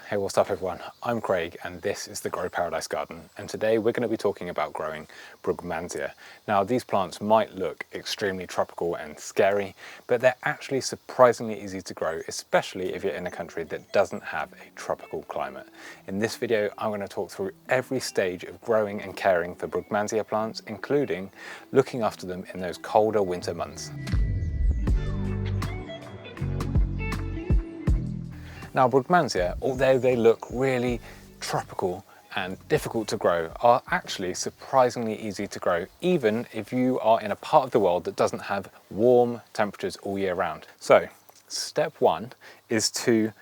Hey, what's up everyone? I'm Craig and this is the Grow Paradise Garden, and today we're going to be talking about growing Brugmansia. Now these plants might look extremely tropical and scary, but they're actually surprisingly easy to grow, especially if you're in a country that doesn't have a tropical climate. In this video I'm going to talk through every stage of growing and caring for Brugmansia plants, including looking after them in those colder winter months. Now Brugmansia, although they look really tropical and difficult to grow, are actually surprisingly easy to grow, even if you are in a part of the world that doesn't have warm temperatures all year round. So step one is to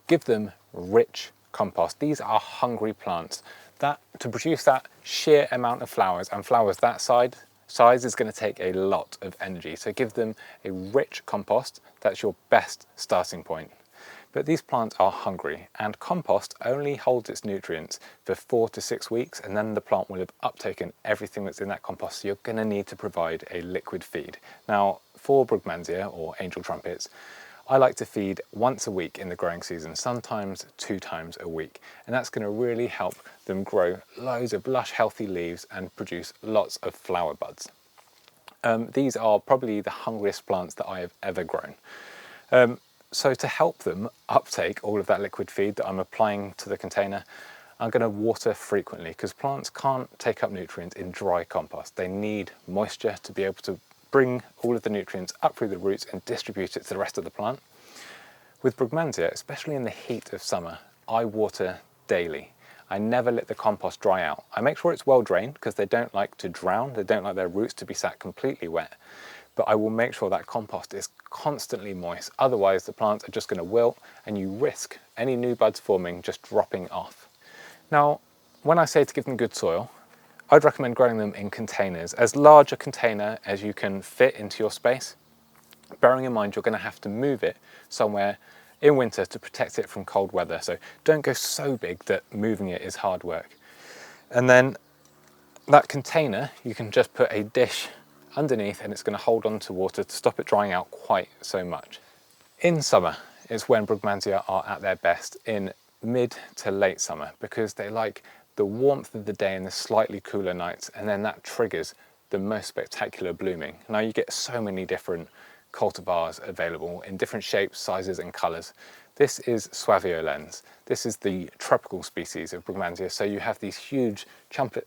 give them rich compost. These are hungry plants. To produce that sheer amount of flowers, and flowers that size is going to take a lot of energy. So give them a rich compost. That's your best starting point. But these plants are hungry, and compost only holds its nutrients for 4 to 6 weeks, and then the plant will have uptaken everything that's in that compost, so you're going to need to provide a liquid feed. Now for Brugmansia, or Angel Trumpets, I like to feed once a week in the growing season, sometimes 2 times a week, and that's going to really help them grow loads of lush healthy leaves and produce lots of flower buds. These are probably the hungriest plants that I have ever grown. So to help them uptake all of that liquid feed that I'm applying to the container, I'm going to water frequently, because plants can't take up nutrients in dry compost. They need moisture to be able to bring all of the nutrients up through the roots and distribute it to the rest of the plant. With Brugmansia, especially in the heat of summer, I water daily. I never let the compost dry out. I make sure it's well drained, because they don't like to drown. They don't like their roots to be sat completely wet. But I will make sure that compost is constantly moist. Otherwise the plants are just going to wilt, and you risk any new buds forming just dropping off. Now, when I say to give them good soil, I'd recommend growing them in containers, as large a container as you can fit into your space. Bearing in mind you're going to have to move it somewhere in winter to protect it from cold weather. So don't go so big that moving it is hard work. And then that container, you can just put a dish underneath, and it's going to hold on to water to stop it drying out quite so much. In summer is when Brugmansia are at their best, in mid to late summer, because they like the warmth of the day and the slightly cooler nights, and then that triggers the most spectacular blooming. Now you get so many different cultivars available in different shapes, sizes and colours. This is suaveolens. This is the tropical species of Brugmansia. So you have these huge trumpet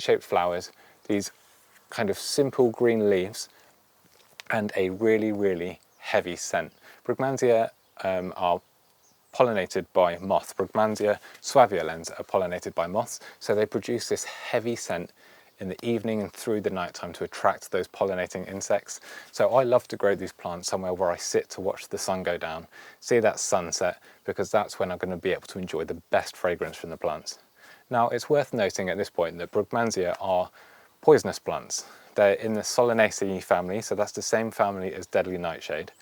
shaped flowers, these kind of simple green leaves, and a really heavy scent. Brugmansia are pollinated by moths. Brugmansia suaveolens are pollinated by moths, so they produce this heavy scent in the evening and through the nighttime to attract those pollinating insects. So I love to grow these plants somewhere where I sit to watch the sun go down, see that sunset, because that's when I'm going to be able to enjoy the best fragrance from the plants. Now it's worth noting at this point that Brugmansia are poisonous plants. They're in the Solanaceae family, so that's the same family as deadly nightshade.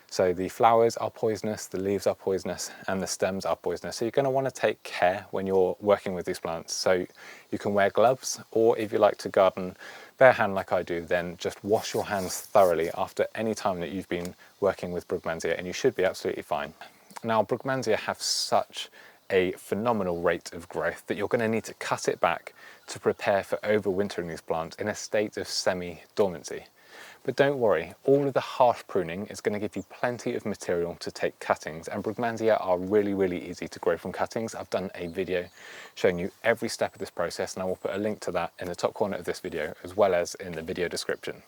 So the flowers are poisonous, the leaves are poisonous, and the stems are poisonous. So you're going to want to take care when you're working with these plants. So you can wear gloves, or if you like to garden bare hand like I do, then just wash your hands thoroughly after any time that you've been working with Brugmansia, and you should be absolutely fine. Now Brugmansia have such a phenomenal rate of growth that you're going to need to cut it back to prepare for overwintering these plants in a state of semi-dormancy. But don't worry, all of the harsh pruning is going to give you plenty of material to take cuttings, and Brugmansia are really easy to grow from cuttings. I've done a video showing you every step of this process, and I will put a link to that in the top corner of this video, as well as in the video description.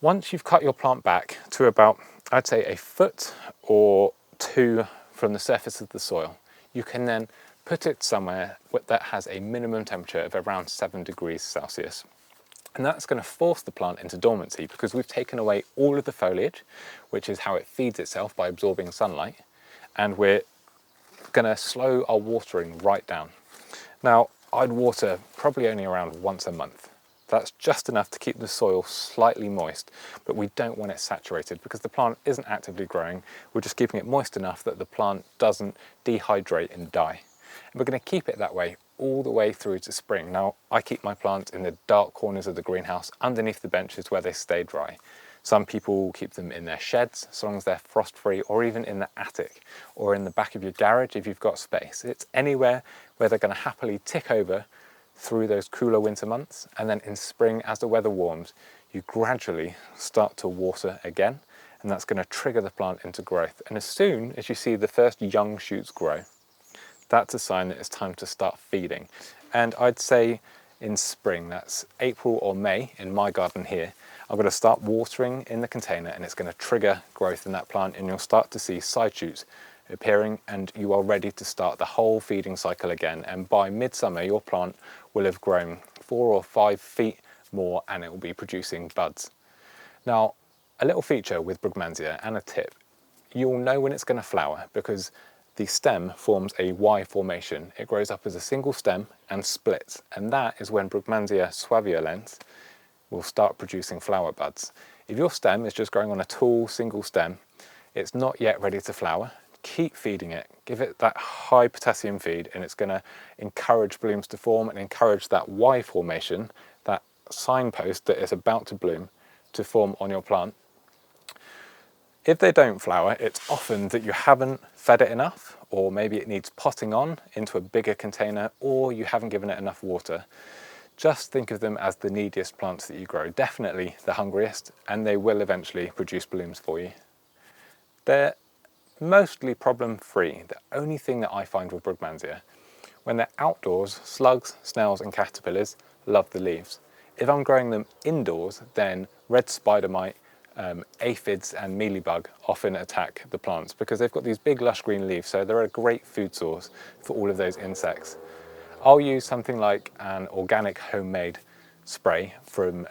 Once you've cut your plant back to about, I'd say, 1 foot or 2 from the surface of the soil, you can then put it somewhere that has a minimum temperature of around 7 degrees Celsius. And that's going to force the plant into dormancy, because we've taken away all of the foliage, which is how it feeds itself, by absorbing sunlight, and we're going to slow our watering right down. Now, I'd water probably only around once a month. That's just enough to keep the soil slightly moist, but we don't want it saturated, because the plant isn't actively growing. We're just keeping it moist enough that the plant doesn't dehydrate and die. And we're going to keep it that way all the way through to spring. Now, I keep my plants in the dark corners of the greenhouse, underneath the benches where they stay dry. Some people keep them in their sheds, as long as they're frost-free, or even in the attic, or in the back of your garage if you've got space. It's anywhere where they're going to happily tick over through those cooler winter months, and then in spring, as the weather warms, you gradually start to water again, and that's going to trigger the plant into growth. And as soon as you see the first young shoots grow, that's a sign that it's time to start feeding. And I'd say in spring, that's April or May in my garden here, I'm going to start watering in the container, and it's going to trigger growth in that plant, and you'll start to see side shoots appearing, and you are ready to start the whole feeding cycle again. And by midsummer, your plant will have grown 4 or 5 feet more, and it will be producing buds. Now, a little feature with Brugmansia and a tip, you'll know when it's going to flower because the stem forms a Y formation. It grows up as a single stem and splits, and that is when Brugmansia suaveolens will start producing flower buds. If your stem is just growing on a tall single stem, it's not yet ready to flower. Keep feeding it, give it that high potassium feed, and it's going to encourage blooms to form and encourage that Y formation, that signpost that is about to bloom, to form on your plant. If they don't flower, it's often that you haven't fed it enough, or maybe it needs potting on into a bigger container, or you haven't given it enough water. Just think of them as the neediest plants that you grow, definitely the hungriest, and they will eventually produce blooms for you. They're mostly problem-free. The only thing that I find with Brugmansia, when they're outdoors, slugs, snails and caterpillars love the leaves. If I'm growing them indoors, then red spider mite, aphids and mealybug often attack the plants because they've got these big lush green leaves, so they're a great food source for all of those insects. I'll use something like an organic homemade spray from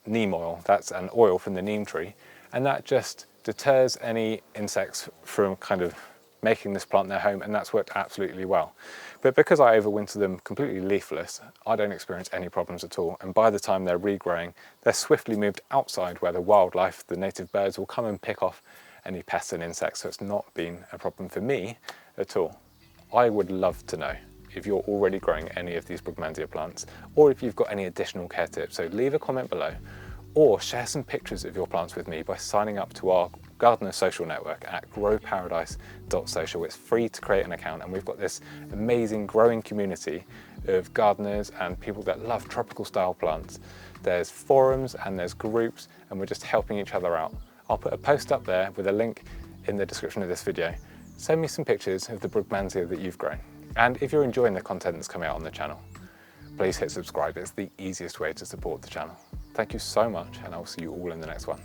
neem oil. That's an oil from the neem tree, and that just deters any insects from kind of making this plant their home, and that's worked absolutely well. But because I overwinter them completely leafless, I don't experience any problems at all, and by the time they're regrowing, they're swiftly moved outside where the wildlife, the native birds, will come and pick off any pests and insects, so it's not been a problem for me at all. I would love to know if you're already growing any of these Brugmansia plants, or if you've got any additional care tips, so leave a comment below, or share some pictures of your plants with me by signing up to our gardener social network at growparadise.social. It's free to create an account, and we've got this amazing growing community of gardeners and people that love tropical style plants. There's forums and there's groups, and we're just helping each other out. I'll put a post up there with a link in the description of this video. Send me some pictures of the Brugmansia that you've grown. And if you're enjoying the content that's coming out on the channel, please hit subscribe. It's the easiest way to support the channel. Thank you so much, and I'll see you all in the next one.